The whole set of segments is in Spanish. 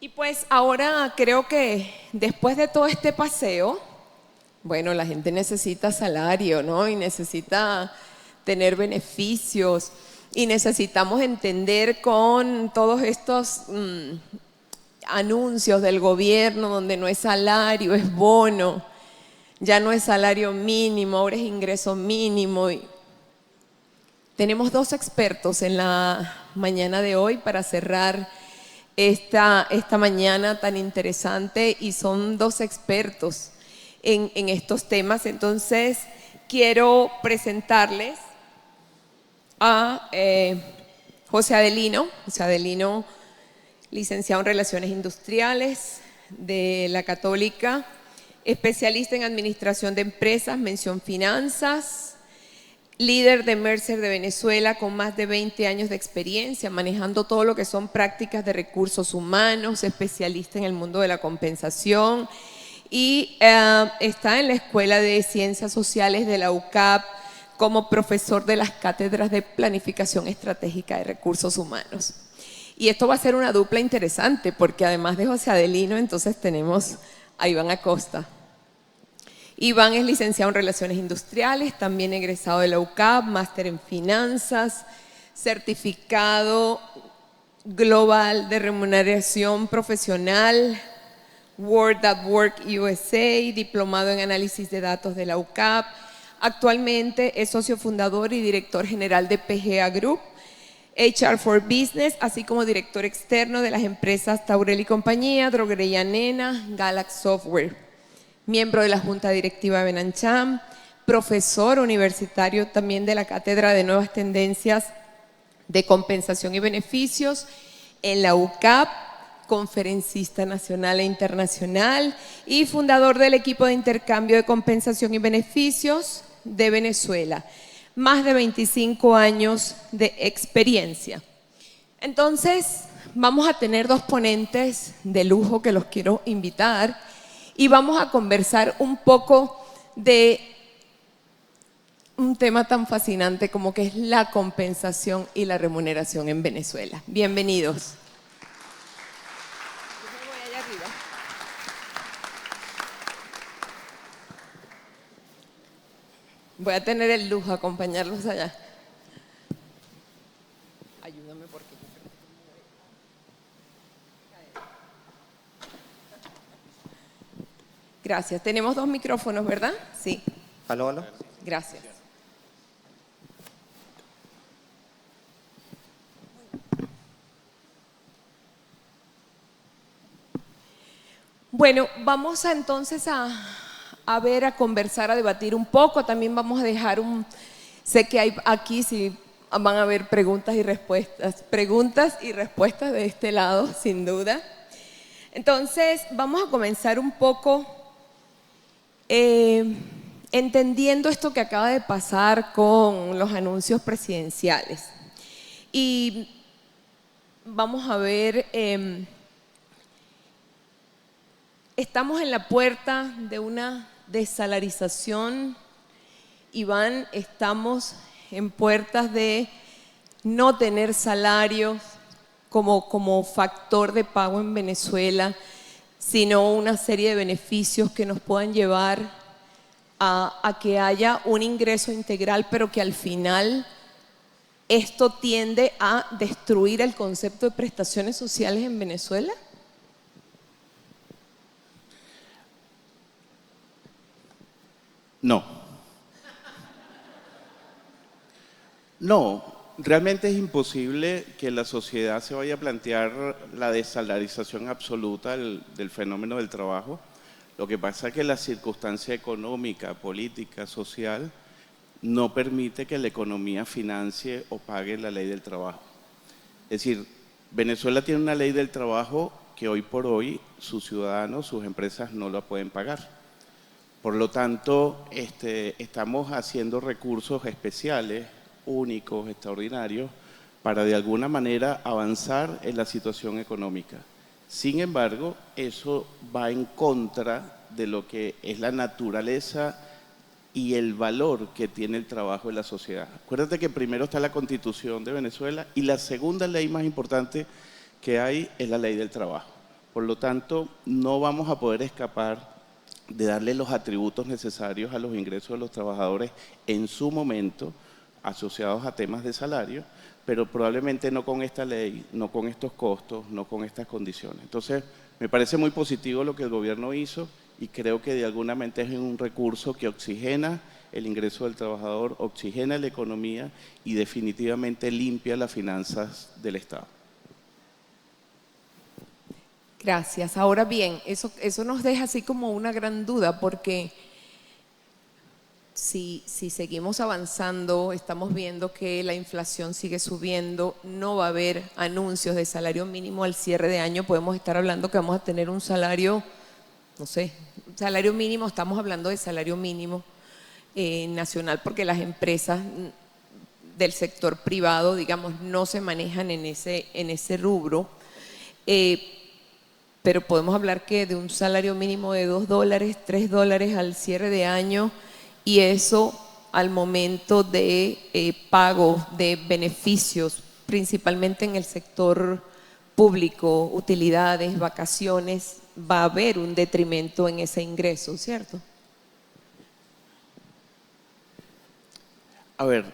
Y pues ahora creo que después de todo este paseo, bueno, la gente necesita salario, ¿no? Y necesita tener beneficios y necesitamos entender con todos estos anuncios del gobierno donde no es salario, es bono, ya no es salario mínimo, ahora es ingreso mínimo. Y tenemos dos expertos en la mañana de hoy para cerrar esta mañana tan interesante y son dos expertos en estos temas. Entonces, quiero presentarles a José Adelino. José Adelino, licenciado en Relaciones Industriales de la Católica, especialista en Administración de Empresas, mención Finanzas, líder de Mercer de Venezuela con más de 20 años de experiencia manejando todo lo que son prácticas de recursos humanos, especialista en el mundo de la compensación y está en la Escuela de Ciencias Sociales de la UCAP como profesor de las cátedras de Planificación Estratégica de Recursos Humanos. Y esto va a ser una dupla interesante porque además de José Adelino, entonces tenemos a Iván Acosta. Iván es licenciado en Relaciones Industriales, también egresado de la UCAP, máster en Finanzas, certificado global de remuneración profesional, World at Work USA, diplomado en Análisis de Datos de la UCAP. Actualmente es socio fundador y director general de PGA Group, HR for Business, así como director externo de las empresas Taurel y Compañía, Droguería Nena, Galax Software. Miembro de la Junta Directiva de Benancham, profesor universitario también de la Cátedra de Nuevas Tendencias de Compensación y Beneficios en la UCAP, conferencista nacional e internacional y fundador del equipo de intercambio de compensación y beneficios de Venezuela. Más de 25 años de experiencia. Entonces, vamos a tener dos ponentes de lujo que los quiero invitar y vamos a conversar un poco de un tema tan fascinante como que es la compensación y la remuneración en Venezuela. Bienvenidos. Voy a tener el lujo de acompañarlos allá. Ayúdame porque yo creo que... Gracias. Tenemos dos micrófonos, ¿verdad? Sí. Aló, aló. Gracias. Bueno, vamos entonces a ver, a conversar, a debatir un poco. También vamos a dejar sé que hay aquí, sí, van a haber preguntas y respuestas de este lado, sin duda. Entonces, vamos a comenzar un poco entendiendo esto que acaba de pasar con los anuncios presidenciales. Y vamos a ver... estamos en la puerta de una desalarización, Iván, estamos en puertas de no tener salarios como factor de pago en Venezuela, sino una serie de beneficios que nos puedan llevar a que haya un ingreso integral, pero que al final esto tiende a destruir el concepto de prestaciones sociales en Venezuela. No, realmente es imposible que la sociedad se vaya a plantear la desalarización absoluta del fenómeno del trabajo. Lo que pasa es que la circunstancia económica, política, social no permite que la economía financie o pague la ley del trabajo. Es decir, Venezuela tiene una ley del trabajo que hoy por hoy sus ciudadanos, sus empresas no la pueden pagar. Por lo tanto, estamos haciendo recursos especiales, únicos, extraordinarios, para de alguna manera avanzar en la situación económica. Sin embargo, eso va en contra de lo que es la naturaleza y el valor que tiene el trabajo en la sociedad. Acuérdate que primero está la Constitución de Venezuela y la segunda ley más importante que hay es la ley del trabajo. Por lo tanto, no vamos a poder escapar de darle los atributos necesarios a los ingresos de los trabajadores en su momento, asociados a temas de salario, pero probablemente no con esta ley, no con estos costos, no con estas condiciones. Entonces, me parece muy positivo lo que el gobierno hizo y creo que de alguna manera es un recurso que oxigena el ingreso del trabajador, oxigena la economía y definitivamente limpia las finanzas del Estado. Gracias. Ahora bien, eso nos deja así como una gran duda, porque si seguimos avanzando, estamos viendo que la inflación sigue subiendo, no va a haber anuncios de salario mínimo al cierre de año, podemos estar hablando que vamos a tener un salario, no sé, salario mínimo, estamos hablando de salario mínimo nacional, porque las empresas del sector privado, digamos, no se manejan en ese rubro. Pero podemos hablar que de un salario mínimo de $2, $3 al cierre de año, y eso al momento de pago de beneficios, principalmente en el sector público, utilidades, vacaciones, va a haber un detrimento en ese ingreso, ¿cierto? A ver,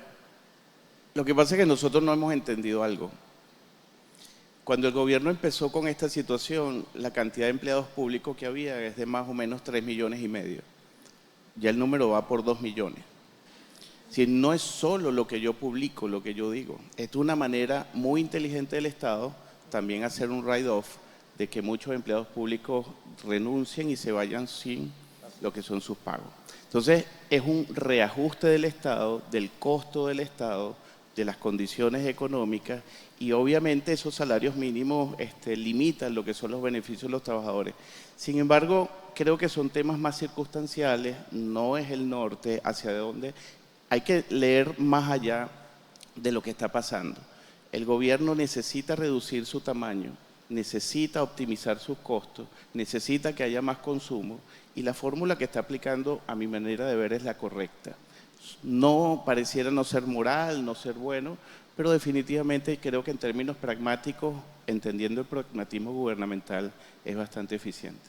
lo que pasa es que nosotros no hemos entendido algo. Cuando el gobierno empezó con esta situación, la cantidad de empleados públicos que había es de más o menos 3,5 millones. Ya el número va por 2 millones. Si no es solo lo que yo publico, lo que yo digo, es una manera muy inteligente del Estado también hacer un write-off de que muchos empleados públicos renuncien y se vayan sin lo que son sus pagos. Entonces, es un reajuste del Estado, del costo del Estado, de las condiciones económicas, y obviamente esos salarios mínimos limitan lo que son los beneficios de los trabajadores. Sin embargo, creo que son temas más circunstanciales, no es el norte hacia dónde. Hay que leer más allá de lo que está pasando. El gobierno necesita reducir su tamaño, necesita optimizar sus costos, necesita que haya más consumo, y la fórmula que está aplicando, a mi manera de ver, es la correcta. No pareciera no ser moral, no ser bueno, pero definitivamente creo que en términos pragmáticos, entendiendo el pragmatismo gubernamental, es bastante eficiente.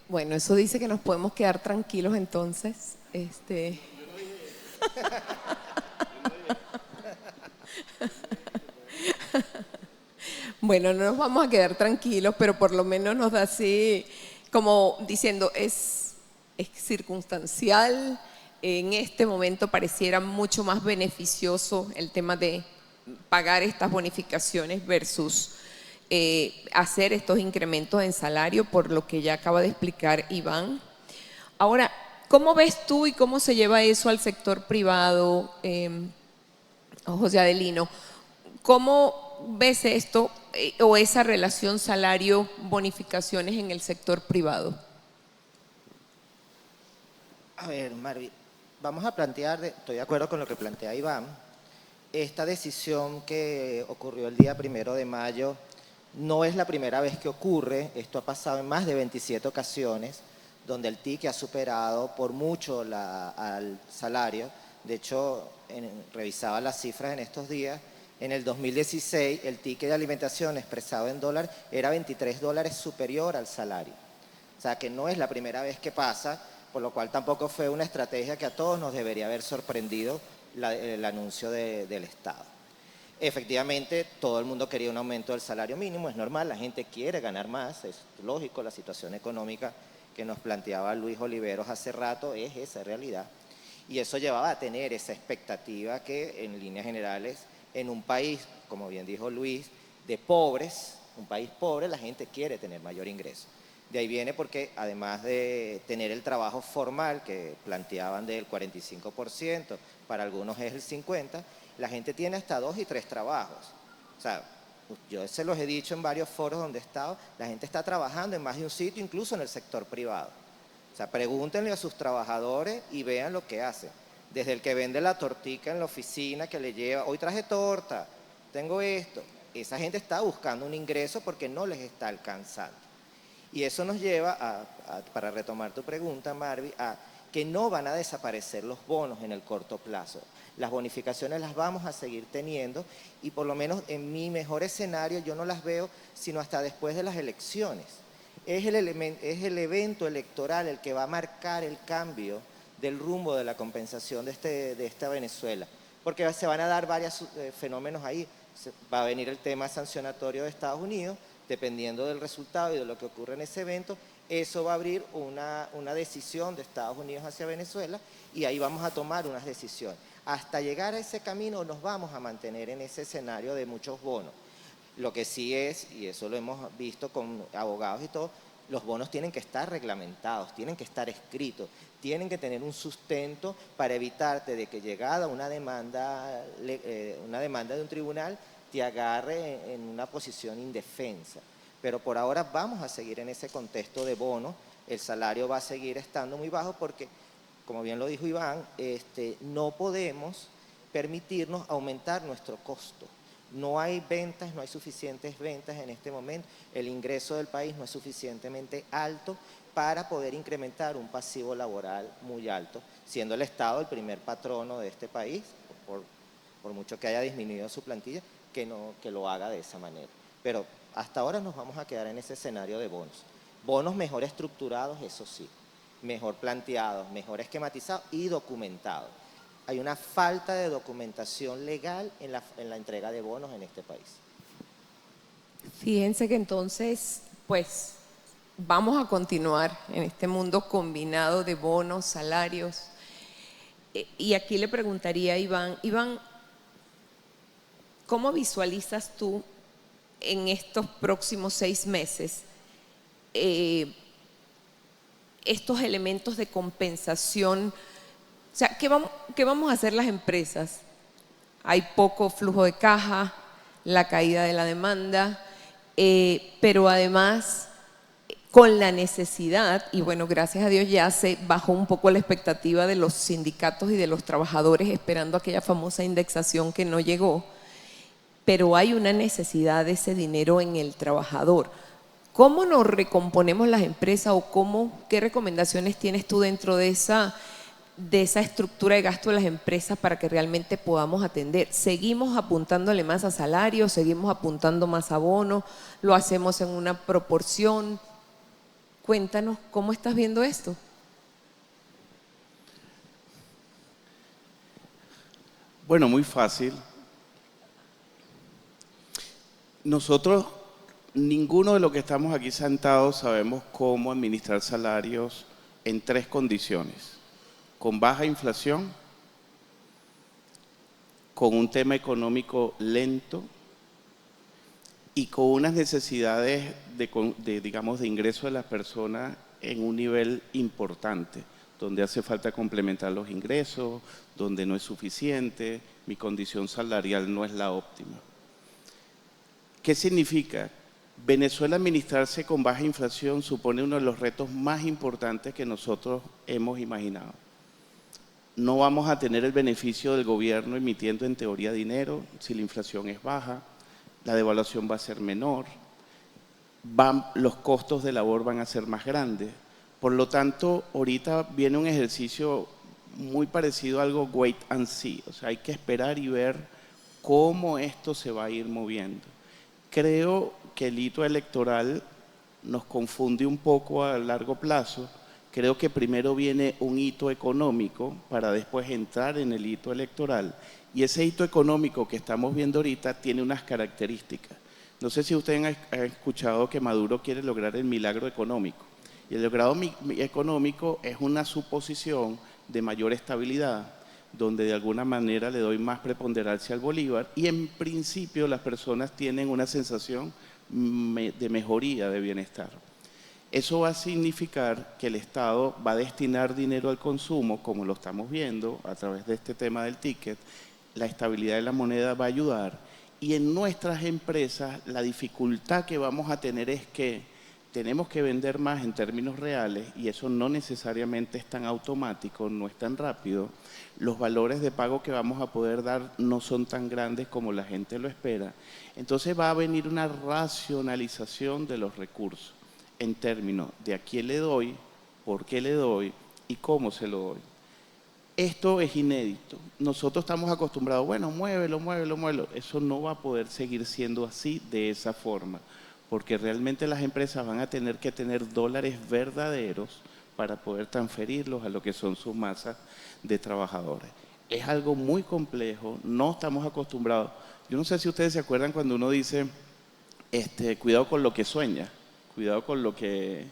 Bueno, eso dice que nos podemos quedar tranquilos entonces. Bueno, no nos vamos a quedar tranquilos, pero por lo menos nos da así, como diciendo, es circunstancial. En este momento pareciera mucho más beneficioso el tema de pagar estas bonificaciones versus hacer estos incrementos en salario, por lo que ya acaba de explicar Iván. Ahora, ¿cómo ves tú y cómo se lleva eso al sector privado, José Adelino? ¿Cómo ves esto o esa relación salario-bonificaciones en el sector privado? A ver, Marvi, vamos a plantear, estoy de acuerdo con lo que plantea Iván, esta decisión que ocurrió el día 1 de mayo no es la primera vez que ocurre, esto ha pasado en más de 27 ocasiones, donde el TIC ha superado por mucho al salario. De hecho, revisaba las cifras en estos días. En el 2016, el ticket de alimentación expresado en dólar era $23 superior al salario. O sea, que no es la primera vez que pasa, por lo cual tampoco fue una estrategia que a todos nos debería haber sorprendido el anuncio del Estado. Efectivamente, todo el mundo quería un aumento del salario mínimo, es normal, la gente quiere ganar más, es lógico, la situación económica que nos planteaba Luis Oliveros hace rato es esa realidad. Y eso llevaba a tener esa expectativa que, en líneas generales, en un país, como bien dijo Luis, de pobres, un país pobre, la gente quiere tener mayor ingreso. De ahí viene porque, además de tener el trabajo formal, que planteaban del 45%, para algunos es el 50%, la gente tiene hasta 2 y 3 trabajos. O sea, yo se los he dicho en varios foros donde he estado, la gente está trabajando en más de un sitio, incluso en el sector privado. O sea, pregúntenle a sus trabajadores y vean lo que hacen. Desde el que vende la tortica en la oficina, que le lleva, hoy traje torta, tengo esto. Esa gente está buscando un ingreso porque no les está alcanzando. Y eso nos lleva para retomar tu pregunta, Marvi, a que no van a desaparecer los bonos en el corto plazo. Las bonificaciones las vamos a seguir teniendo y por lo menos en mi mejor escenario yo no las veo sino hasta después de las elecciones. Es el evento electoral el que va a marcar el cambio del rumbo de la compensación de esta Venezuela, porque se van a dar varios fenómenos ahí. Va a venir el tema sancionatorio de Estados Unidos, dependiendo del resultado y de lo que ocurre en ese evento, eso va a abrir una decisión de Estados Unidos hacia Venezuela y ahí vamos a tomar unas decisiones. Hasta llegar a ese camino nos vamos a mantener en ese escenario de muchos bonos. Lo que sí es, y eso lo hemos visto con abogados y todo, los bonos tienen que estar reglamentados, tienen que estar escritos, tienen que tener un sustento para evitarte de que llegada una demanda de un tribunal te agarre en una posición indefensa. Pero por ahora vamos a seguir en ese contexto de bonos, el salario va a seguir estando muy bajo porque, como bien lo dijo Iván, no podemos permitirnos aumentar nuestro costo. No hay ventas, no hay suficientes ventas en este momento, el ingreso del país no es suficientemente alto para poder incrementar un pasivo laboral muy alto, siendo el Estado el primer patrono de este país, por mucho que haya disminuido su plantilla, que lo haga de esa manera. Pero hasta ahora nos vamos a quedar en ese escenario de bonos. Bonos mejor estructurados, eso sí, mejor planteados, mejor esquematizados y documentados. Hay una falta de documentación legal en la entrega de bonos en este país. Fíjense que entonces, pues, vamos a continuar en este mundo combinado de bonos, salarios. Y aquí le preguntaría a Iván, ¿cómo visualizas tú en estos próximos 6 meses estos elementos de compensación? O sea, ¿qué vamos a hacer las empresas? Hay poco flujo de caja, la caída de la demanda, pero además con la necesidad, y bueno, gracias a Dios ya se bajó un poco la expectativa de los sindicatos y de los trabajadores esperando aquella famosa indexación que no llegó, pero hay una necesidad de ese dinero en el trabajador. ¿Cómo nos recomponemos las empresas o qué recomendaciones tienes tú dentro de esa estructura de gasto de las empresas para que realmente podamos atender? ¿Seguimos apuntándole más a salarios? ¿Seguimos apuntando más a bonos? ¿Lo hacemos en una proporción? Cuéntanos, ¿cómo estás viendo esto? Bueno, muy fácil. Nosotros, ninguno de los que estamos aquí sentados sabemos cómo administrar salarios en 3 condiciones. Con baja inflación, con un tema económico lento y con unas necesidades de ingreso de las personas en un nivel importante, donde hace falta complementar los ingresos, donde no es suficiente, mi condición salarial no es la óptima. ¿Qué significa? Venezuela administrarse con baja inflación supone uno de los retos más importantes que nosotros hemos imaginado. No vamos a tener el beneficio del gobierno emitiendo en teoría dinero si la inflación es baja, la devaluación va a ser menor, los costos de labor van a ser más grandes. Por lo tanto, ahorita viene un ejercicio muy parecido a algo wait and see, o sea, hay que esperar y ver cómo esto se va a ir moviendo. Creo que el hito electoral nos confunde un poco a largo plazo. Creo que primero viene un hito económico para después entrar en el hito electoral. Y ese hito económico que estamos viendo ahorita tiene unas características. No sé si ustedes han escuchado que Maduro quiere lograr el milagro económico. Y el logrado económico es una suposición de mayor estabilidad, donde de alguna manera le doy más preponderancia al bolívar y en principio las personas tienen una sensación de mejoría, de bienestar. Eso va a significar que el Estado va a destinar dinero al consumo, como lo estamos viendo a través de este tema del ticket, la estabilidad de la moneda va a ayudar y en nuestras empresas la dificultad que vamos a tener es que tenemos que vender más en términos reales y eso no necesariamente es tan automático, no es tan rápido. Los valores de pago que vamos a poder dar no son tan grandes como la gente lo espera. Entonces va a venir una racionalización de los recursos en términos de a quién le doy, por qué le doy y cómo se lo doy. esto es inédito. Nosotros estamos acostumbrados, bueno, muévelo, muévelo, muévelo. Eso no va a poder seguir siendo así, de esa forma, porque realmente las empresas van a tener que tener dólares verdaderos para poder transferirlos a lo que son sus masas de trabajadores. Es algo muy complejo, no estamos acostumbrados. Yo no sé si ustedes se acuerdan cuando uno dice, cuidado con lo que sueña, cuidado con lo que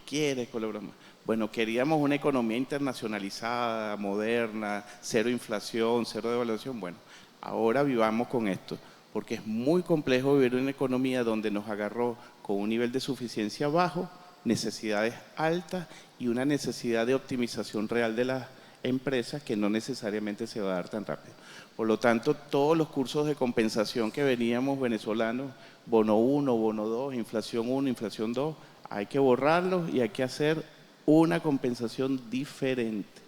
quieres, con lo broma. Bueno, queríamos una economía internacionalizada, moderna, cero inflación, cero devaluación. Bueno, ahora vivamos con esto, porque es muy complejo vivir en una economía donde nos agarró con un nivel de suficiencia bajo, necesidades altas y una necesidad de optimización real de las empresas que no necesariamente se va a dar tan rápido. Por lo tanto, todos los cursos de compensación que veníamos venezolanos, bono 1, bono 2, inflación 1, inflación 2, hay que borrarlos y hay que hacer una compensación diferente,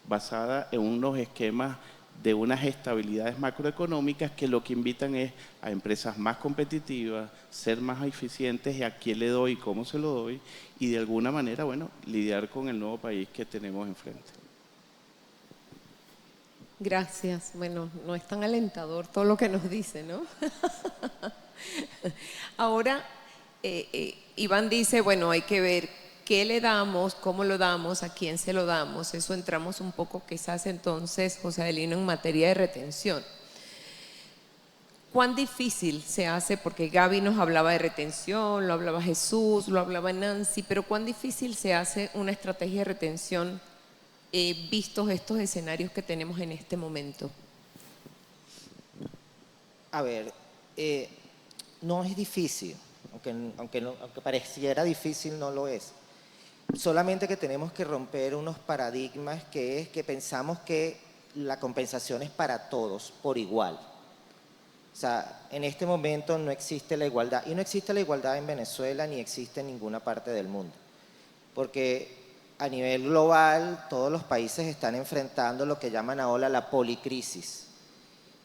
basada en unos esquemas de unas estabilidades macroeconómicas que lo que invitan es a empresas más competitivas, ser más eficientes y a quién le doy y cómo se lo doy, y de alguna manera, bueno, lidiar con el nuevo país que tenemos enfrente. Gracias. Bueno, no es tan alentador todo lo que nos dice, ¿no? Ahora, Iván dice, bueno, hay que ver qué le damos, cómo lo damos, a quién se lo damos. Eso entramos un poco quizás entonces, José Adelino, en materia de retención. ¿Cuán difícil se hace? Porque Gaby nos hablaba de retención, lo hablaba Jesús, lo hablaba Nancy, pero ¿cuán difícil se hace una estrategia de retención vistos estos escenarios que tenemos en este momento? A ver, no es difícil, aunque pareciera difícil, no lo es. Solamente que tenemos que romper unos paradigmas, que es que pensamos que la compensación es para todos por igual. O sea, en este momento no existe la igualdad, y no existe la igualdad en Venezuela ni existe en ninguna parte del mundo, porque a nivel global todos los países están enfrentando lo que llaman ahora la policrisis,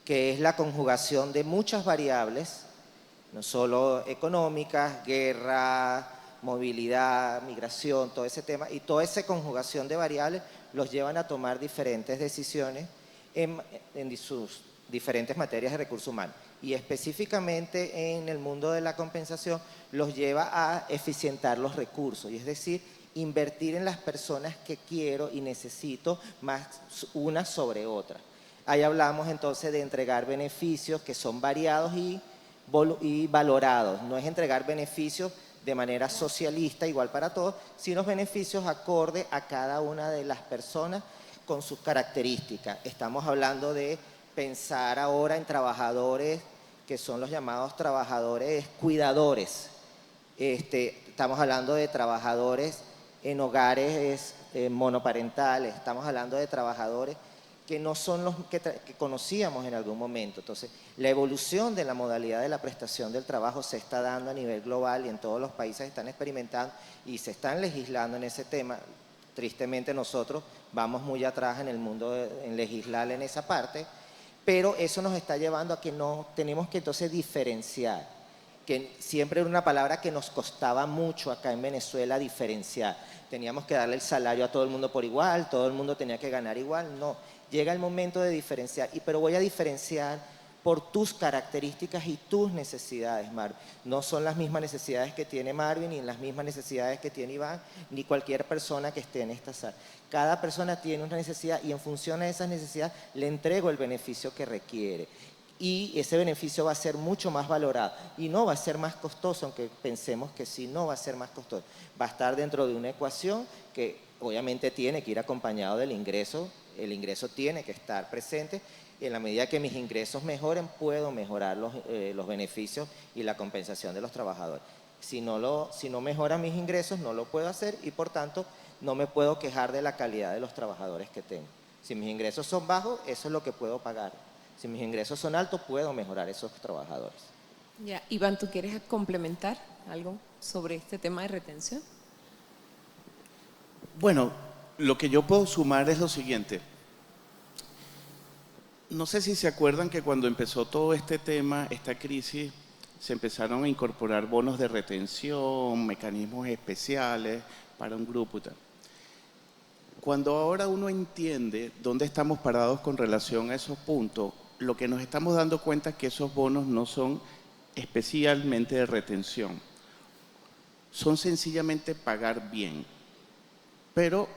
que es la conjugación de muchas variables, no solo económicas, guerra, movilidad, migración, todo ese tema, y toda esa conjugación de variables los llevan a tomar diferentes decisiones en sus diferentes materias de recursos humanos. Y específicamente en el mundo de la compensación los lleva a eficientar los recursos, y es decir, invertir en las personas que quiero y necesito más una sobre otra. Ahí hablamos entonces de entregar beneficios que son variados y valorados. No es entregar beneficios de manera socialista igual para todos, sino beneficios acorde a cada una de las personas con sus características. Estamos hablando de pensar ahora en trabajadores que son los llamados trabajadores cuidadores. Estamos hablando de trabajadores en hogares monoparentales, estamos hablando de trabajadores que no son los que conocíamos en algún momento. Entonces, la evolución de la modalidad de la prestación del trabajo se está dando a nivel global y en todos los países están experimentando y se están legislando en ese tema. Tristemente nosotros vamos muy atrás en el mundo en legislar en esa parte, pero eso nos está llevando a que no tenemos que entonces diferenciar, que siempre era una palabra que nos costaba mucho acá en Venezuela diferenciar. Teníamos que darle el salario a todo el mundo por igual, todo el mundo tenía que ganar igual. No, llega el momento de diferenciar, pero voy a diferenciar por tus características y tus necesidades, Marvin. No son las mismas necesidades que tiene Marvin, ni las mismas necesidades que tiene Iván, ni cualquier persona que esté en esta sala. Cada persona tiene una necesidad y en función a esas necesidades le entrego el beneficio que requiere. Y ese beneficio va a ser mucho más valorado y no va a ser más costoso, aunque pensemos que sí, no va a ser más costoso. Va a estar dentro de una ecuación que obviamente tiene que ir acompañado del ingreso. El ingreso tiene que estar presente. Y en la medida que mis ingresos mejoren, puedo mejorar los beneficios y la compensación de los trabajadores. Si no mejoran mis ingresos, no lo puedo hacer y por tanto no me puedo quejar de la calidad de los trabajadores que tengo. Si mis ingresos son bajos, eso es lo que puedo pagar. Si mis ingresos son altos, puedo mejorar esos trabajadores. Ya, Iván, ¿tú quieres complementar algo sobre este tema de retención? Bueno, lo que yo puedo sumar es lo siguiente. No sé si se acuerdan que cuando empezó todo este tema, esta crisis, se empezaron a incorporar bonos de retención, mecanismos especiales para un grupo y tal. Cuando ahora uno entiende dónde estamos parados con relación a esos puntos, lo que nos estamos dando cuenta es que esos bonos no son especialmente de retención, son sencillamente pagar bien, pero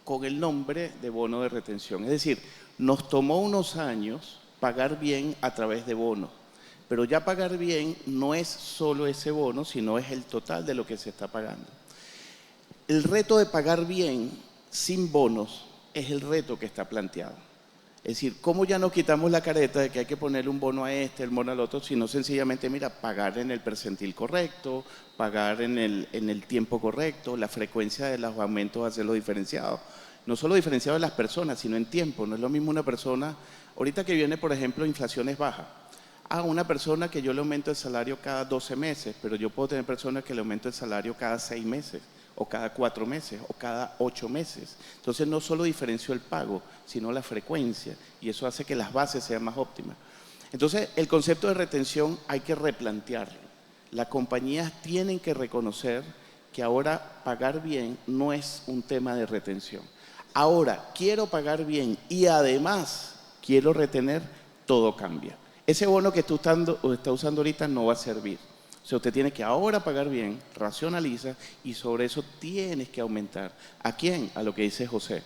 con el nombre de bono de retención. Es decir, nos tomó unos años pagar bien a través de bonos, pero ya pagar bien no es solo ese bono, sino es el total de lo que se está pagando. El reto de pagar bien sin bonos es el reto que está planteado. Es decir, ¿cómo ya no quitamos la careta de que hay que ponerle un bono a este, el bono al otro, sino sencillamente, mira, pagar en el percentil correcto, pagar en el tiempo correcto, la frecuencia de los aumentos, hacerlo diferenciado? No solo diferenciado de las personas, sino en tiempo. No es lo mismo una persona, ahorita que viene, por ejemplo, inflación es baja. Una persona que yo le aumento el salario cada 12 meses, pero yo puedo tener personas que le aumento el salario cada 6 meses, o cada 4 meses, o cada 8 meses. Entonces no solo diferenció el pago, sino la frecuencia, y eso hace que las bases sean más óptimas. Entonces el concepto de retención hay que replantearlo. Las compañías tienen que reconocer que ahora pagar bien no es un tema de retención. Ahora quiero pagar bien y además quiero retener, todo cambia. Ese bono que tú está usando ahorita no va a servir. O sea, usted tiene que ahora pagar bien, racionaliza y sobre eso tienes que aumentar. ¿A quién? A lo que dice José.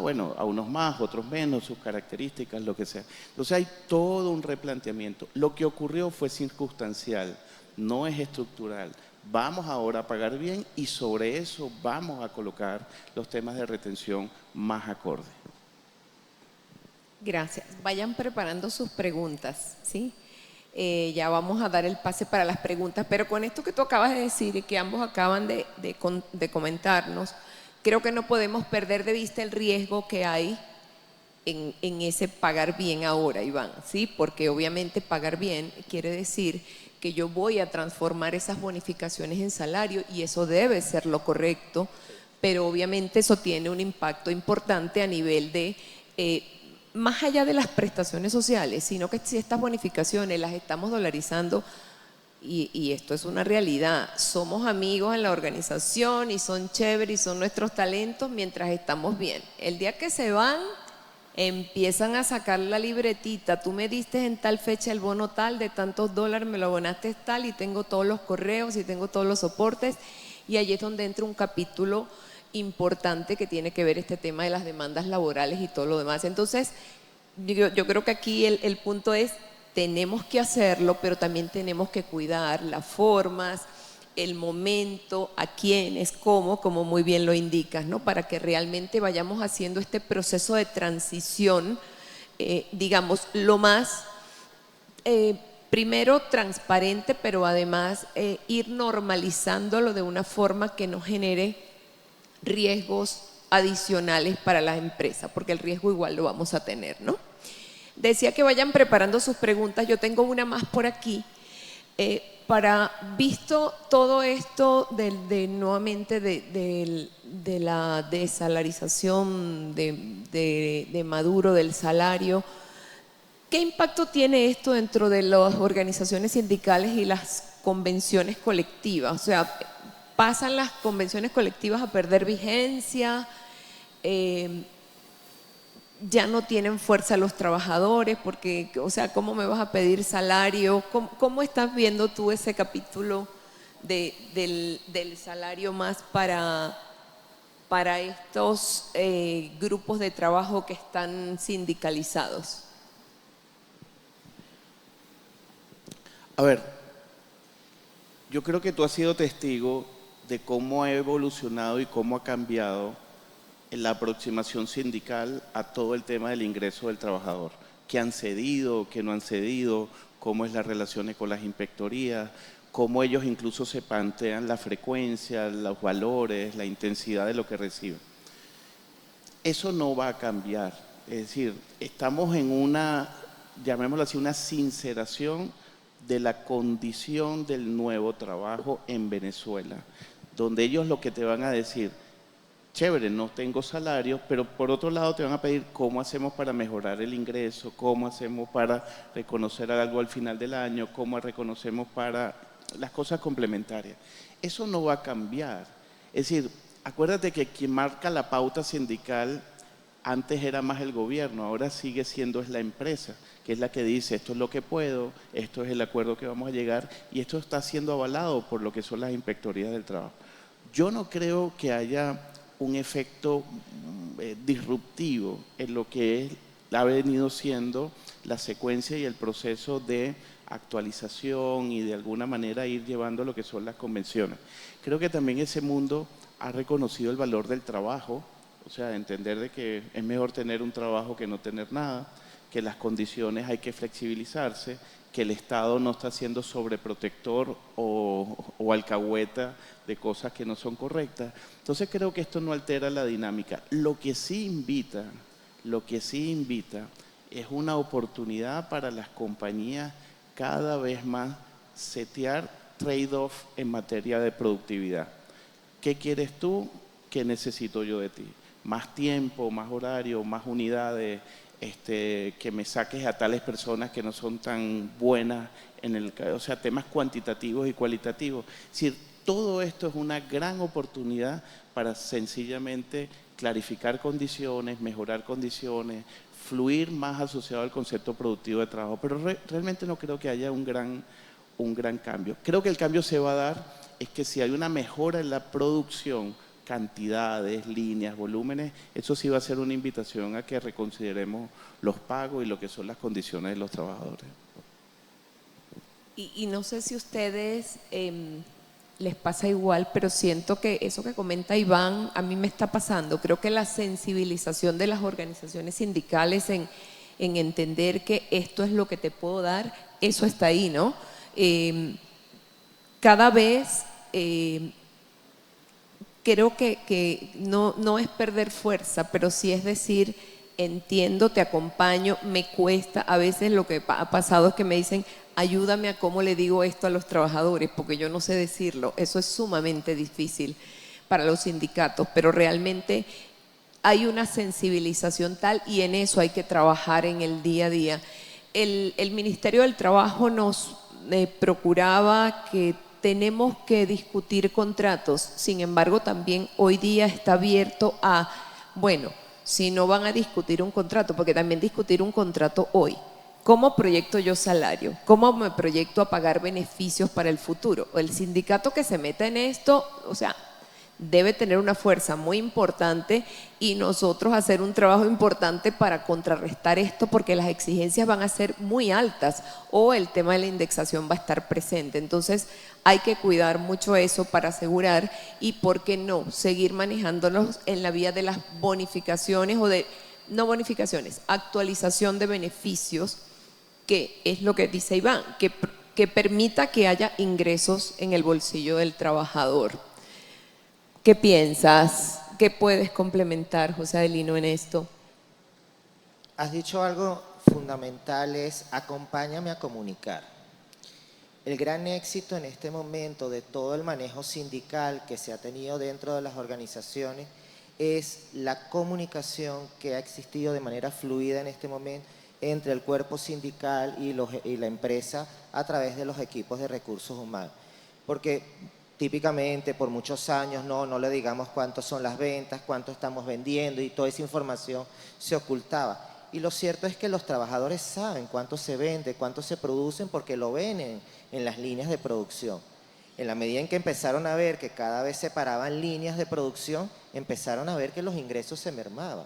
Bueno, a unos más, otros menos, sus características, lo que sea. Entonces hay todo un replanteamiento. Lo que ocurrió fue circunstancial, no es estructural. Vamos ahora a pagar bien y sobre eso vamos a colocar los temas de retención más acordes. Gracias. Vayan preparando sus preguntas, ¿sí? Ya vamos a dar el pase para las preguntas, pero con esto que tú acabas de decir y que ambos acaban de comentarnos, creo que no podemos perder de vista el riesgo que hay en ese pagar bien ahora, Iván, ¿sí? Porque obviamente pagar bien quiere decir que yo voy a transformar esas bonificaciones en salario y eso debe ser lo correcto, pero obviamente eso tiene un impacto importante a nivel de más allá de las prestaciones sociales, sino que si estas bonificaciones las estamos dolarizando, y esto es una realidad, somos amigos en la organización y son chéveres y son nuestros talentos mientras estamos bien. El día que se van, empiezan a sacar la libretita, tú me diste en tal fecha el bono tal, de tantos dólares me lo abonaste tal y tengo todos los correos y tengo todos los soportes, y allí es donde entra un capítulo importante que tiene que ver este tema de las demandas laborales y todo lo demás. Entonces, yo creo que aquí el punto es, tenemos que hacerlo, pero también tenemos que cuidar las formas, el momento, a quiénes, cómo, como muy bien lo indicas, ¿no? Para que realmente vayamos haciendo este proceso de transición, digamos, lo más, primero transparente, pero además ir normalizándolo de una forma que no genere riesgos adicionales para las empresas, porque el riesgo igual lo vamos a tener, ¿no? Decía que vayan preparando sus preguntas, yo tengo una más por aquí, visto todo esto nuevamente de la desalarización de Maduro, del salario, ¿qué impacto tiene esto dentro de las organizaciones sindicales y las convenciones colectivas? O sea, ¿pasan las convenciones colectivas a perder vigencia? Ya no tienen fuerza los trabajadores porque, o sea, ¿cómo me vas a pedir salario? ¿Cómo estás viendo tú ese capítulo del salario más para estos grupos de trabajo que están sindicalizados? A ver, yo creo que tú has sido testigo de cómo ha evolucionado y cómo ha cambiado en la aproximación sindical a todo el tema del ingreso del trabajador. ¿Qué han cedido, qué no han cedido? ¿Cómo es las relaciones con las inspectorías? ¿Cómo ellos incluso se plantean la frecuencia, los valores, la intensidad de lo que reciben? Eso no va a cambiar. Es decir, estamos en una, llamémoslo así, una sinceración de la condición del nuevo trabajo en Venezuela, donde ellos lo que te van a decir, chévere, no tengo salario, pero por otro lado te van a pedir cómo hacemos para mejorar el ingreso, cómo hacemos para reconocer algo al final del año, cómo reconocemos para las cosas complementarias. Eso no va a cambiar. Es decir, acuérdate que quien marca la pauta sindical antes era más el gobierno, ahora sigue siendo es la empresa, que es la que dice esto es lo que puedo, esto es el acuerdo que vamos a llegar y esto está siendo avalado por lo que son las inspectorías del trabajo. Yo no creo que haya un efecto disruptivo en lo que ha venido siendo la secuencia y el proceso de actualización y de alguna manera ir llevando lo que son las convenciones. Creo que también ese mundo ha reconocido el valor del trabajo, o sea, entender de que es mejor tener un trabajo que no tener nada, que las condiciones hay que flexibilizarse, que el Estado no está siendo sobreprotector o alcahueta de cosas que no son correctas. Entonces creo que esto no altera la dinámica. Lo que sí invita es una oportunidad para las compañías cada vez más setear trade-off en materia de productividad. ¿Qué quieres tú? ¿Qué necesito yo de ti? Más tiempo, más horario, más unidades, que me saques a tales personas que no son tan buenas, o sea, temas cuantitativos y cualitativos. Es decir, todo esto es una gran oportunidad para sencillamente clarificar condiciones, mejorar condiciones, fluir más asociado al concepto productivo de trabajo, pero realmente no creo que haya un gran cambio. Creo que el cambio se va a dar es que si hay una mejora en la producción, cantidades, líneas, volúmenes, eso sí va a ser una invitación a que reconsideremos los pagos y lo que son las condiciones de los trabajadores. Y no sé si a ustedes les pasa igual, pero siento que eso que comenta Iván a mí me está pasando. Creo que la sensibilización de las organizaciones sindicales en entender que esto es lo que te puedo dar, eso está ahí, ¿no? Cada vez creo que no es perder fuerza, pero sí es decir, entiendo, te acompaño, me cuesta. A veces lo que ha pasado es que me dicen, ayúdame a cómo le digo esto a los trabajadores, porque yo no sé decirlo. Eso es sumamente difícil para los sindicatos, pero realmente hay una sensibilización tal y en eso hay que trabajar en el día a día. El Ministerio del Trabajo nos procuraba que tenemos que discutir contratos, sin embargo también hoy día está abierto a, bueno, si no van a discutir un contrato, porque también discutir un contrato hoy, ¿cómo proyecto yo salario? ¿Cómo me proyecto a pagar beneficios para el futuro? El sindicato que se meta en esto, o sea, debe tener una fuerza muy importante y nosotros hacer un trabajo importante para contrarrestar esto porque las exigencias van a ser muy altas o el tema de la indexación va a estar presente. Entonces hay que cuidar mucho eso para asegurar y, ¿por qué no?, seguir manejándonos en la vía de las bonificaciones o de, no bonificaciones, actualización de beneficios, que es lo que dice Iván, que permita que haya ingresos en el bolsillo del trabajador. ¿Qué piensas? ¿Qué puedes complementar, José Adelino, en esto? Has dicho algo fundamental, es acompáñame a comunicar. El gran éxito en este momento de todo el manejo sindical que se ha tenido dentro de las organizaciones es la comunicación que ha existido de manera fluida en este momento entre el cuerpo sindical y la empresa a través de los equipos de recursos humanos. Porque típicamente por muchos años no le digamos cuántos son las ventas, cuánto estamos vendiendo y toda esa información se ocultaba. Y lo cierto es que los trabajadores saben cuánto se vende, cuánto se producen porque lo ven en las líneas de producción. En la medida en que empezaron a ver que cada vez se paraban líneas de producción, empezaron a ver que los ingresos se mermaban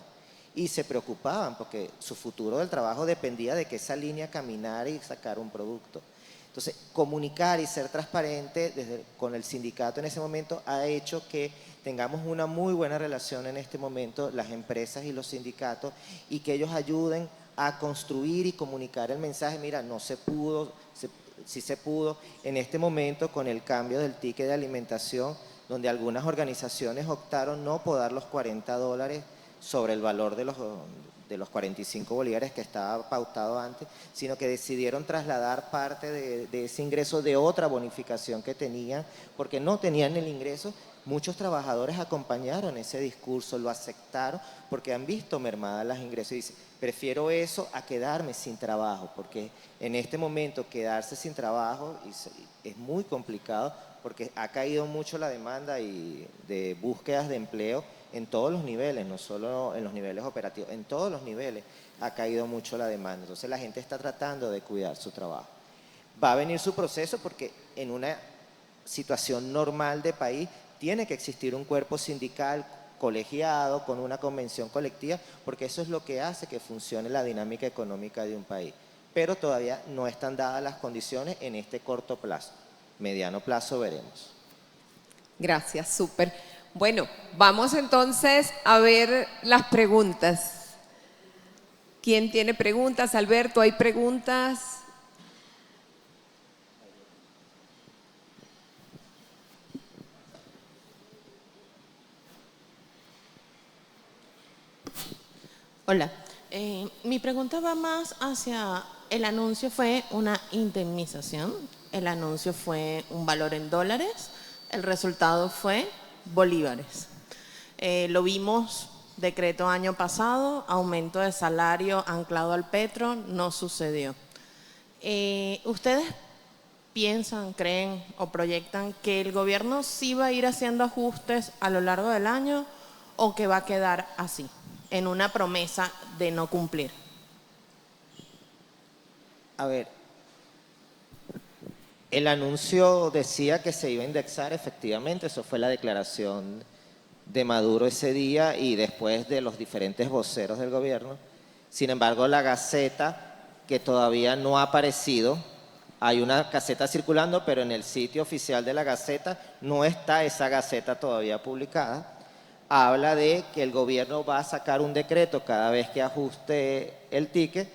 y se preocupaban porque su futuro del trabajo dependía de que esa línea caminara y sacara un producto. Entonces, comunicar y ser transparente con el sindicato en ese momento ha hecho que tengamos una muy buena relación en este momento, las empresas y los sindicatos, y que ellos ayuden a construir y comunicar el mensaje. Mira, no se pudo, sí se pudo. En este momento, con el cambio del ticket de alimentación, donde algunas organizaciones optaron no por dar los $40 sobre el valor de los 45 bolívares que estaba pautado antes, sino que decidieron trasladar parte de ese ingreso de otra bonificación que tenían, porque no tenían el ingreso, muchos trabajadores acompañaron ese discurso, lo aceptaron porque han visto mermadas las ingresos y dicen, prefiero eso a quedarme sin trabajo, porque en este momento quedarse sin trabajo es muy complicado porque ha caído mucho la demanda de búsquedas de empleo en todos los niveles, no solo en los niveles operativos, en todos los niveles ha caído mucho la demanda. Entonces la gente está tratando de cuidar su trabajo. Va a venir su proceso porque en una situación normal de país tiene que existir un cuerpo sindical colegiado con una convención colectiva, porque eso es lo que hace que funcione la dinámica económica de un país. Pero todavía no están dadas las condiciones en este corto plazo. Mediano plazo veremos. Gracias, súper. Bueno, vamos entonces a ver las preguntas. ¿Quién tiene preguntas? Alberto, ¿hay preguntas? Hola, mi pregunta va más hacia, el anuncio fue una indemnización, el anuncio fue un valor en dólares, el resultado fue bolívares. Lo vimos, decreto año pasado, aumento de salario anclado al petro, no sucedió. ¿Ustedes piensan, creen o proyectan que el gobierno sí va a ir haciendo ajustes a lo largo del año o que va a quedar así, en una promesa de no cumplir? A ver, el anuncio decía que se iba a indexar, efectivamente, eso fue la declaración de Maduro ese día y después de los diferentes voceros del gobierno. Sin embargo, la Gaceta, que todavía no ha aparecido, hay una Gaceta circulando, pero en el sitio oficial de la Gaceta no está esa Gaceta todavía publicada. Habla de que el gobierno va a sacar un decreto cada vez que ajuste el ticket,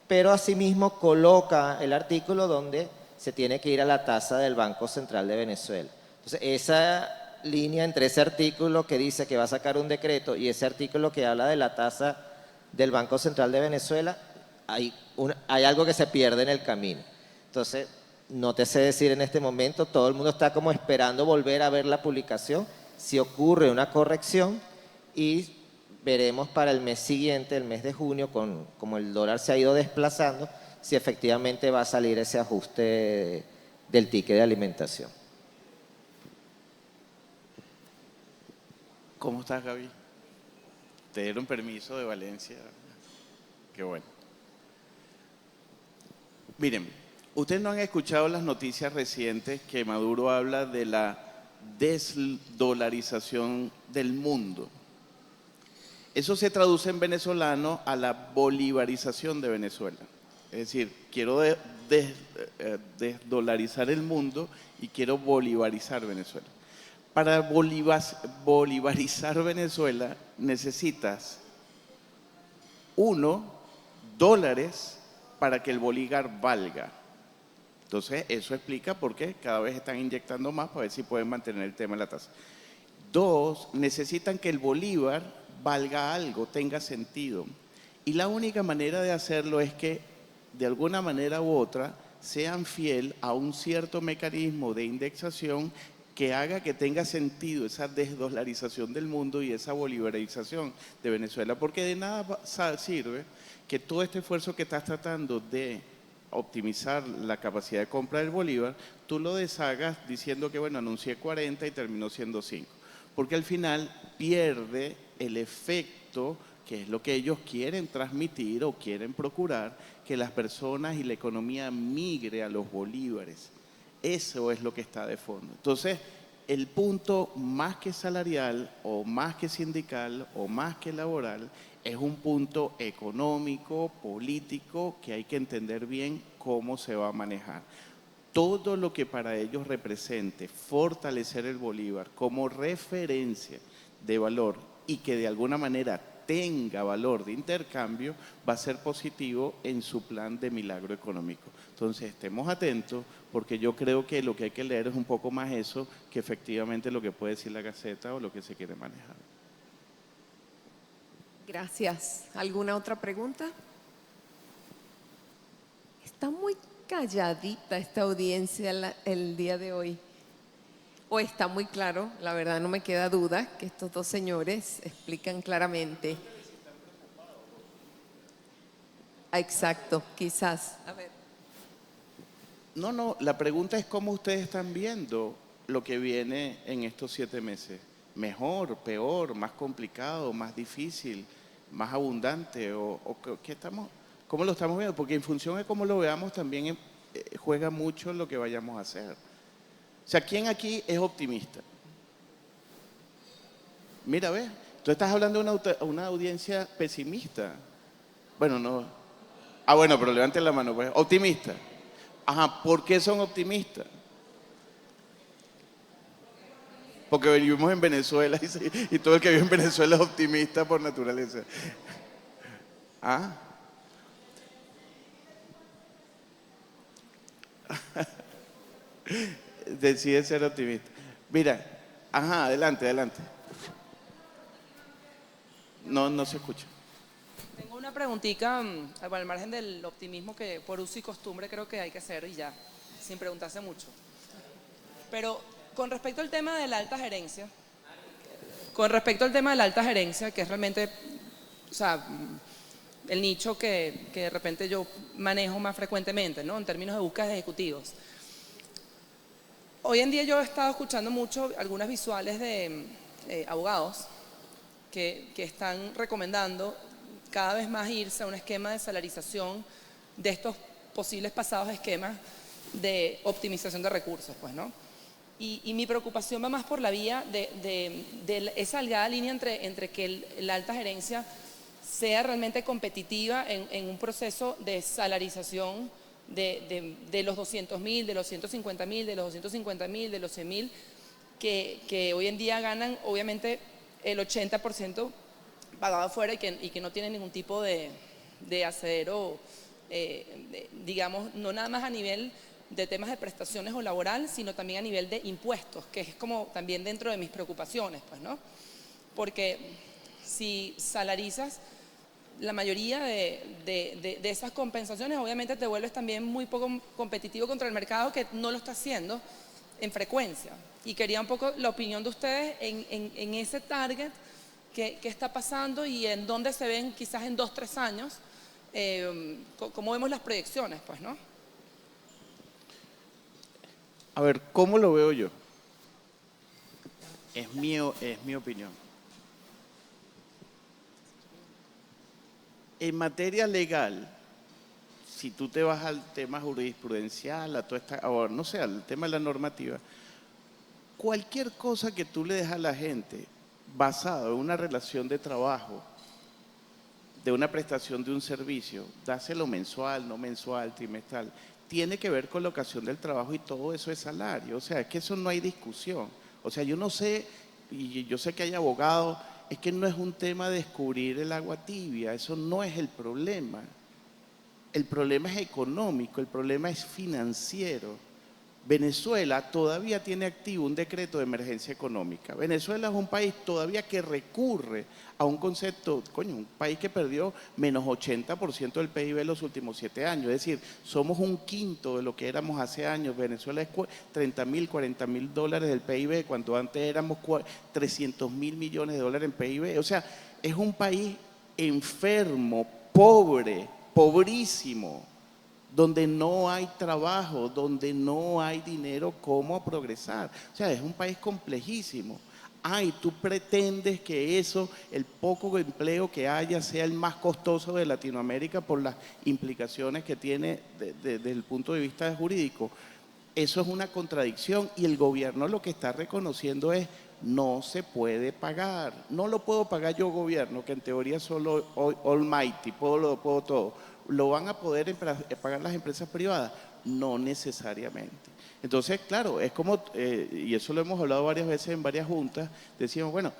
pero asimismo coloca el artículo donde se tiene que ir a la tasa del Banco Central de Venezuela. Entonces, esa línea entre ese artículo que dice que va a sacar un decreto y ese artículo que habla de la tasa del Banco Central de Venezuela, hay algo que se pierde en el camino. Entonces, no te sé decir en este momento, todo el mundo está como esperando volver a ver la publicación, si ocurre una corrección y veremos para el mes siguiente, el mes de junio, como el dólar se ha ido desplazando, si efectivamente va a salir ese ajuste del ticket de alimentación. ¿Cómo estás, Gaby? ¿Te dieron permiso de Valencia? Qué bueno. Miren, ustedes no han escuchado las noticias recientes que Maduro habla de la desdolarización del mundo. Eso se traduce en venezolano a la bolivarización de Venezuela. Es decir, quiero desdolarizar el mundo y quiero bolivarizar Venezuela. Para bolivarizar Venezuela necesitas, $1 para que el bolívar valga. Entonces, eso explica por qué cada vez están inyectando más para ver si pueden mantener el tema de la tasa. 2, necesitan que el bolívar valga algo, tenga sentido. Y la única manera de hacerlo es que, de alguna manera u otra, sean fiel a un cierto mecanismo de indexación que haga que tenga sentido esa desdolarización del mundo y esa bolivarización de Venezuela. Porque de nada sirve que todo este esfuerzo que estás tratando de optimizar la capacidad de compra del bolívar, tú lo deshagas diciendo que, bueno, anuncié 40 y terminó siendo 5. Porque al final pierde el efecto, que es lo que ellos quieren transmitir o quieren procurar, que las personas y la economía migre a los bolívares. Eso es lo que está de fondo. Entonces, el punto más que salarial o más que sindical o más que laboral es un punto económico, político, que hay que entender bien cómo se va a manejar. Todo lo que para ellos represente fortalecer el bolívar como referencia de valor y que de alguna manera tenga valor de intercambio, va a ser positivo en su plan de milagro económico. Entonces, estemos atentos, porque yo creo que lo que hay que leer es un poco más eso que efectivamente lo que puede decir la Gaceta o lo que se quiere manejar. Gracias. ¿Alguna otra pregunta? Está muy calladita esta audiencia el día de hoy. O está muy claro, la verdad no me queda duda que estos dos señores explican claramente. Ah, exacto, quizás. A ver. No, la pregunta es cómo ustedes están viendo lo que viene en estos 7 meses. ¿Mejor, peor, más complicado, más difícil, más abundante? ¿Cómo lo estamos viendo? Porque en función de cómo lo veamos también juega mucho lo que vayamos a hacer. O sea, ¿quién aquí es optimista? Mira, ve, tú estás hablando de una audiencia pesimista. Bueno, no. Ah, bueno, pero levanten la mano, pues. Optimista. Ajá, ¿por qué son optimistas? Porque vivimos en Venezuela y todo el que vive en Venezuela es optimista por naturaleza. ¿Ah? Decide ser optimista. Mira, ajá, adelante. No se escucha. Tengo una preguntita, bueno, al margen del optimismo que por uso y costumbre creo que hay que hacer y ya, sin preguntarse mucho. Pero con respecto al tema de la alta gerencia, que es realmente, o sea, el nicho que de repente yo manejo más frecuentemente, ¿no? En términos de búsqueda de ejecutivos. Hoy en día yo he estado escuchando mucho algunas visuales de abogados que están recomendando cada vez más irse a un esquema de salarización de estos posibles pasados esquemas de optimización de recursos, pues, ¿no? Y mi preocupación va más por la vía de esa delgada línea entre que la alta gerencia sea realmente competitiva en un proceso de salarización de los 200.000, de los 150.000, de los 250.000, de los 100.000, que hoy en día ganan obviamente el 80% pagado afuera y que no tienen ningún tipo de asidero, digamos, no nada más a nivel de temas de prestaciones o laboral, sino también a nivel de impuestos, que es como también dentro de mis preocupaciones, pues, ¿no? Porque si salarizas la mayoría de esas compensaciones, obviamente te vuelves también muy poco competitivo contra el mercado que no lo está haciendo en frecuencia. Y quería un poco la opinión de ustedes en ese target, qué está pasando y en dónde se ven quizás en 2, 3 años, cómo vemos las proyecciones, pues, ¿no? A ver, ¿cómo lo veo yo? Es mi opinión. En materia legal, si tú te vas al tema jurisprudencial, a toda esta, o no sé, al tema de la normativa, cualquier cosa que tú le des a la gente basado en una relación de trabajo, de una prestación de un servicio, dáselo mensual, no mensual, trimestral, tiene que ver con la ocasión del trabajo y todo eso es salario. O sea, es que eso no hay discusión. O sea, yo no sé, y yo sé que hay abogados, es que no es un tema de descubrir el agua tibia, eso no es el problema. El problema es económico, el problema es financiero. Venezuela todavía tiene activo un decreto de emergencia económica. Venezuela es un país todavía que recurre a un concepto, un país que perdió menos 80% del PIB en los últimos 7 años. Es decir, somos un quinto de lo que éramos hace años. Venezuela es 30.000, 40.000 dólares del PIB, cuando antes éramos 300.000 millones de dólares en PIB. O sea, es un país enfermo, pobre, pobrísimo, donde no hay trabajo, donde no hay dinero cómo progresar. O sea, es un país complejísimo. Ay, tú pretendes que eso, el poco empleo que haya, sea el más costoso de Latinoamérica por las implicaciones que tiene desde el punto de vista jurídico. Eso es una contradicción y el gobierno lo que está reconociendo es no se puede pagar. No lo puedo pagar yo, gobierno, que en teoría solo almighty, puedo todo. ¿Lo van a poder pagar las empresas privadas? No necesariamente. Entonces, claro, es como, y eso lo hemos hablado varias veces en varias juntas, decimos, bueno,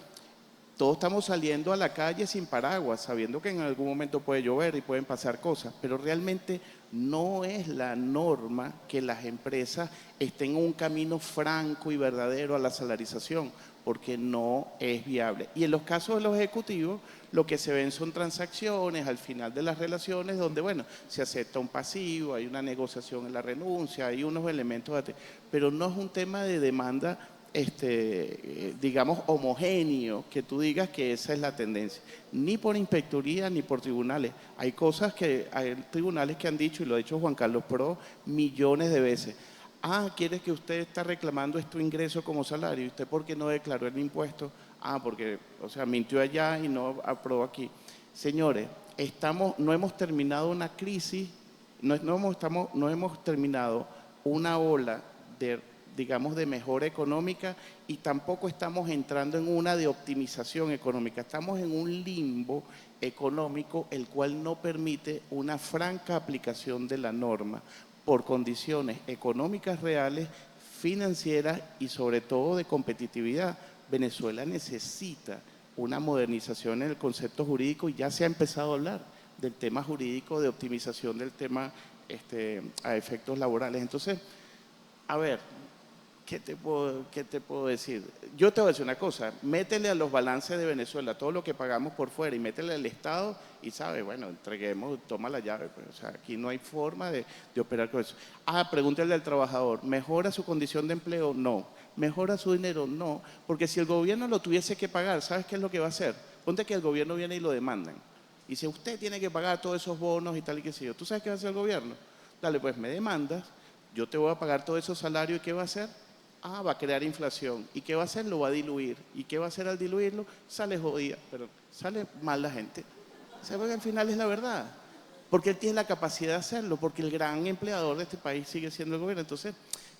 todos estamos saliendo a la calle sin paraguas, sabiendo que en algún momento puede llover y pueden pasar cosas, pero realmente no es la norma que las empresas estén en un camino franco y verdadero a la salarización, porque no es viable. Y en los casos de los ejecutivos, lo que se ven son transacciones al final de las relaciones donde, bueno, se acepta un pasivo, hay una negociación en la renuncia, hay unos elementos, pero no es un tema de demanda digamos, homogéneo, que tú digas que esa es la tendencia. Ni por inspectoría ni por tribunales. Hay cosas que, hay tribunales que han dicho, y lo ha dicho Juan Carlos Pro millones de veces. ¿Quiere que usted está reclamando tu ingreso como salario? ¿Y usted por qué no declaró el impuesto? Porque, o sea, mintió allá y no aprobó aquí. Señores, no hemos terminado una crisis, no hemos terminado una ola de, digamos, de mejora económica y tampoco estamos entrando en una de optimización económica. Estamos en un limbo económico el cual no permite una franca aplicación de la norma por condiciones económicas reales, financieras y sobre todo de competitividad. Venezuela necesita una modernización en el concepto jurídico y ya se ha empezado a hablar del tema jurídico, de optimización del tema a efectos laborales. Entonces, a ver, ¿qué te puedo decir? Yo te voy a decir una cosa, métele a los balances de Venezuela todo lo que pagamos por fuera y métele al Estado y sabe, bueno, entreguemos, toma la llave. Pues, o sea, aquí no hay forma de operar con eso. Pregúntale al trabajador, ¿mejora su condición de empleo? No. ¿Mejora su dinero? No. Porque si el gobierno lo tuviese que pagar, ¿sabes qué es lo que va a hacer? Ponte que el gobierno viene y lo demandan. Y si usted tiene que pagar todos esos bonos y tal y qué sé yo, ¿tú sabes qué va a hacer el gobierno? Dale, pues me demandas, yo te voy a pagar todos esos salarios y ¿qué va a hacer? Va a crear inflación. ¿Y qué va a hacer? Lo va a diluir. ¿Y qué va a hacer al diluirlo? Sale jodida, pero sale mal la gente. ¿Saben que al final es la verdad? Porque él tiene la capacidad de hacerlo, porque el gran empleador de este país sigue siendo el gobierno. Entonces,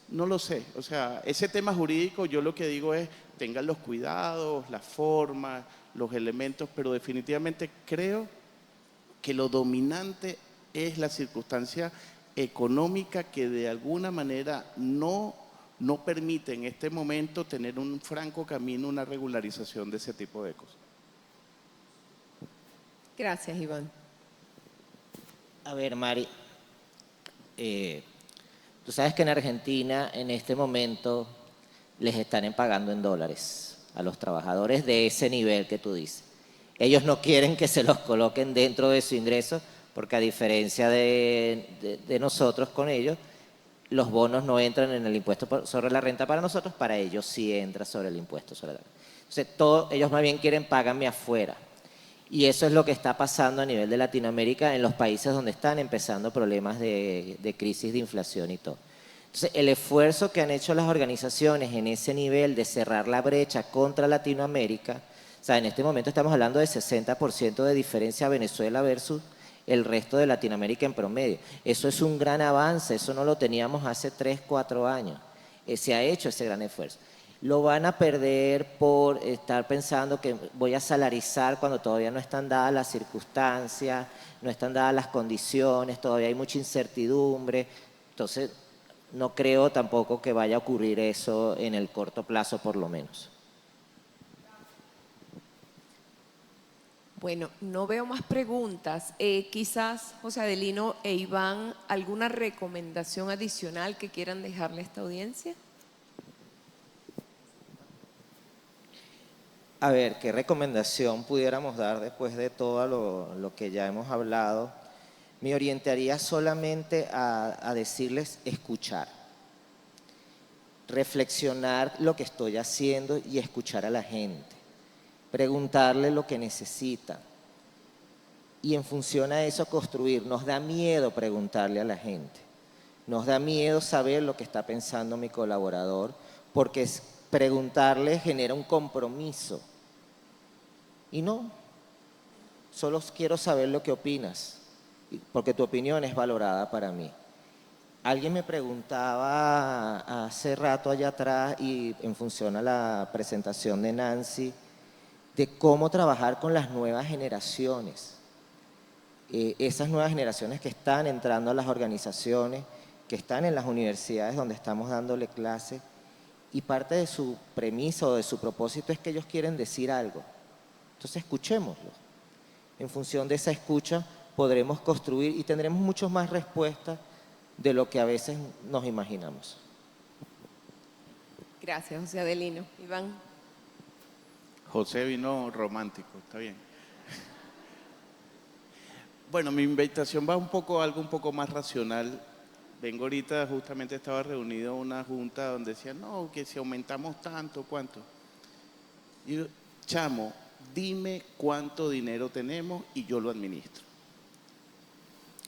no lo sé. O sea, ese tema jurídico yo lo que digo es, tengan los cuidados, las formas, los elementos, pero definitivamente creo que lo dominante es la circunstancia económica que de alguna manera no permite en este momento tener un franco camino, una regularización de ese tipo de cosas. Gracias, Iván. A ver, Mari, tú sabes que en Argentina en este momento les están pagando en dólares a los trabajadores de ese nivel que tú dices. Ellos no quieren que se los coloquen dentro de su ingreso porque a diferencia de nosotros con ellos, los bonos no entran en el impuesto sobre la renta para nosotros, para ellos sí entra sobre el impuesto sobre la renta. Entonces, ellos más bien quieren págame afuera. Y eso es lo que está pasando a nivel de Latinoamérica en los países donde están empezando problemas de crisis de inflación y todo. Entonces, el esfuerzo que han hecho las organizaciones en ese nivel de cerrar la brecha contra Latinoamérica, o sea, en este momento estamos hablando de 60% de diferencia Venezuela versus el resto de Latinoamérica en promedio. Eso es un gran avance, eso no lo teníamos hace 3, 4 años. Se ha hecho ese gran esfuerzo. Lo van a perder por estar pensando que voy a salarizar cuando todavía no están dadas las circunstancias, no están dadas las condiciones, todavía hay mucha incertidumbre. Entonces, no creo tampoco que vaya a ocurrir eso en el corto plazo, por lo menos. Bueno, no veo más preguntas. Quizás José Adelino e Iván, ¿alguna recomendación adicional que quieran dejarle a esta audiencia? A ver, ¿qué recomendación pudiéramos dar después de todo lo que ya hemos hablado? Me orientaría solamente a decirles escuchar, reflexionar lo que estoy haciendo y escuchar a la gente, preguntarle lo que necesita y en función a eso construir. Nos da miedo preguntarle a la gente, nos da miedo saber lo que está pensando mi colaborador porque preguntarle genera un compromiso. Y no, solo quiero saber lo que opinas, porque tu opinión es valorada para mí. Alguien me preguntaba hace rato allá atrás y en función a la presentación de Nancy, de cómo trabajar con las nuevas generaciones. Esas nuevas generaciones que están entrando a las organizaciones, que están en las universidades donde estamos dándole clases, y parte de su premisa o de su propósito es que ellos quieren decir algo. Entonces escuchémoslo. En función de esa escucha podremos construir y tendremos muchas más respuestas de lo que a veces nos imaginamos. Gracias, José Adelino. Iván. José vino romántico, está bien. Bueno, mi invitación va algo un poco más racional Vengo ahorita, justamente estaba reunido en una junta donde decían, no, que si aumentamos tanto, ¿cuánto? Y yo, chamo, dime cuánto dinero tenemos y yo lo administro.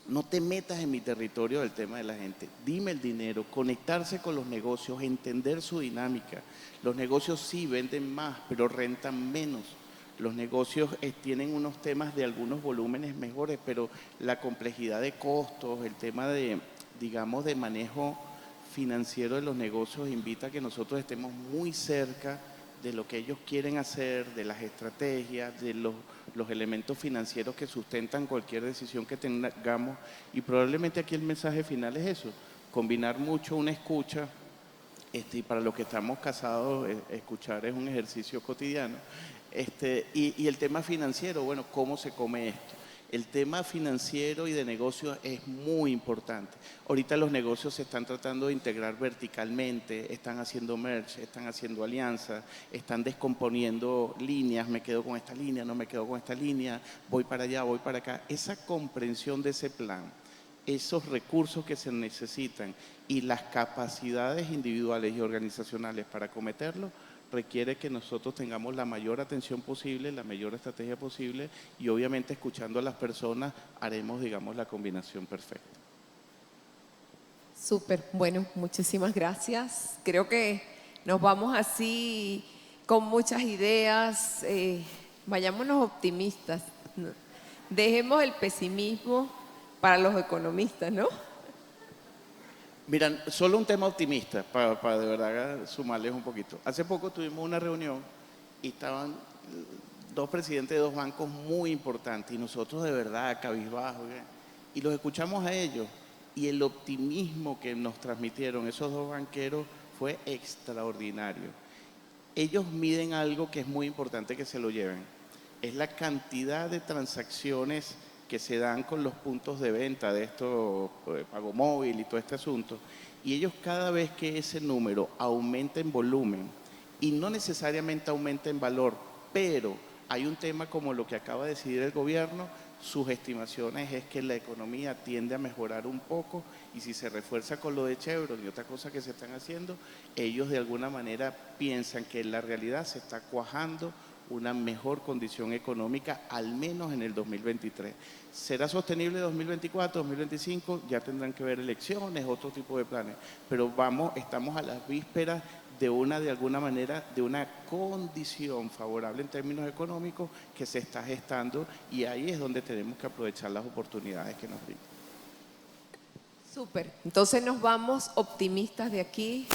No te metas en mi territorio del tema de la gente. Dime el dinero, conectarse con los negocios, entender su dinámica. Los negocios sí venden más, pero rentan menos. Los negocios tienen unos temas de algunos volúmenes mejores, pero la complejidad de costos, el tema de, digamos, de manejo financiero de los negocios invita a que nosotros estemos muy cerca de lo que ellos quieren hacer, de las estrategias, de los elementos financieros que sustentan cualquier decisión que tengamos. Y probablemente aquí el mensaje final es eso, combinar mucho una escucha, y para los que estamos casados, escuchar es un ejercicio cotidiano, y el tema financiero, bueno, ¿cómo se come esto? El tema financiero y de negocios es muy importante. Ahorita los negocios se están tratando de integrar verticalmente, están haciendo merge, están haciendo alianzas, están descomponiendo líneas, me quedo con esta línea, no me quedo con esta línea, voy para allá, voy para acá. Esa comprensión de ese plan, esos recursos que se necesitan y las capacidades individuales y organizacionales para acometerlo, requiere que nosotros tengamos la mayor atención posible, la mayor estrategia posible y obviamente escuchando a las personas haremos, digamos, la combinación perfecta. Súper, bueno, muchísimas gracias. Creo que nos vamos así con muchas ideas, vayámonos optimistas, ¿no? Dejemos el pesimismo para los economistas, ¿no? Miran, solo un tema optimista para de verdad sumarles un poquito. Hace poco tuvimos una reunión y estaban dos presidentes de dos bancos muy importantes y nosotros de verdad cabizbajos, y los escuchamos a ellos y el optimismo que nos transmitieron esos dos banqueros fue extraordinario. Ellos miden algo que es muy importante que se lo lleven, es la cantidad de transacciones que se dan con los puntos de venta de esto, pago móvil y todo este asunto, y ellos cada vez que ese número aumenta en volumen y no necesariamente aumenta en valor, pero hay un tema como lo que acaba de decidir el gobierno, sus estimaciones es que la economía tiende a mejorar un poco y si se refuerza con lo de Chevron y otra cosa que se están haciendo, ellos de alguna manera piensan que en la realidad se está cuajando una mejor condición económica, al menos en el 2023. ¿Será sostenible 2024, 2025? Ya tendrán que ver elecciones, otro tipo de planes. Pero estamos a las vísperas de alguna manera, de una condición favorable en términos económicos que se está gestando y ahí es donde tenemos que aprovechar las oportunidades que nos brindan. Súper. Entonces nos vamos optimistas de aquí,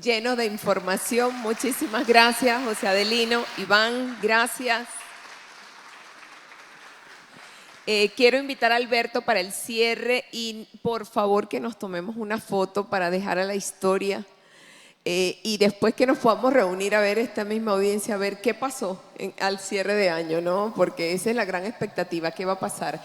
llenos de información. Muchísimas gracias, José Adelino. Iván, gracias. Quiero invitar a Alberto para el cierre y por favor que nos tomemos una foto para dejar a la historia y después que nos podamos reunir a ver esta misma audiencia, a ver qué pasó al cierre de año, ¿no? Porque esa es la gran expectativa, ¿qué va a pasar?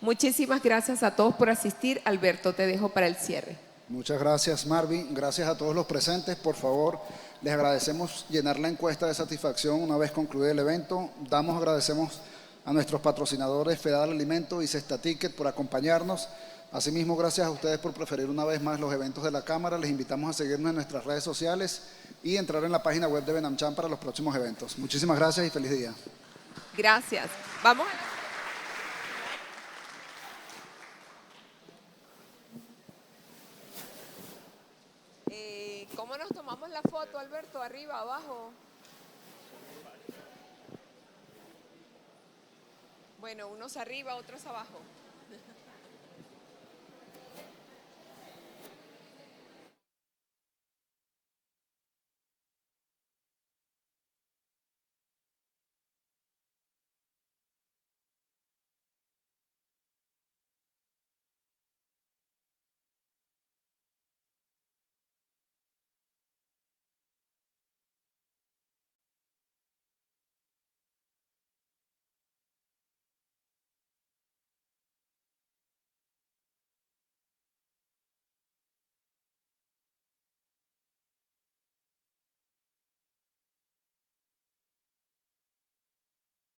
Muchísimas gracias a todos por asistir. Alberto, te dejo para el cierre. Muchas gracias, Marvin. Gracias a todos los presentes. Por favor, les agradecemos llenar la encuesta de satisfacción una vez concluido el evento. Agradecemos a nuestros patrocinadores Fedal Alimento y Cesta Ticket por acompañarnos. Asimismo, gracias a ustedes por preferir una vez más los eventos de la Cámara. Les invitamos a seguirnos en nuestras redes sociales y entrar en la página web de Benamchan para los próximos eventos. Muchísimas gracias y feliz día. Gracias. Vamos a... ¿Cómo nos tomamos la foto, Alberto? ¿Arriba, abajo? Bueno, unos arriba, otros abajo.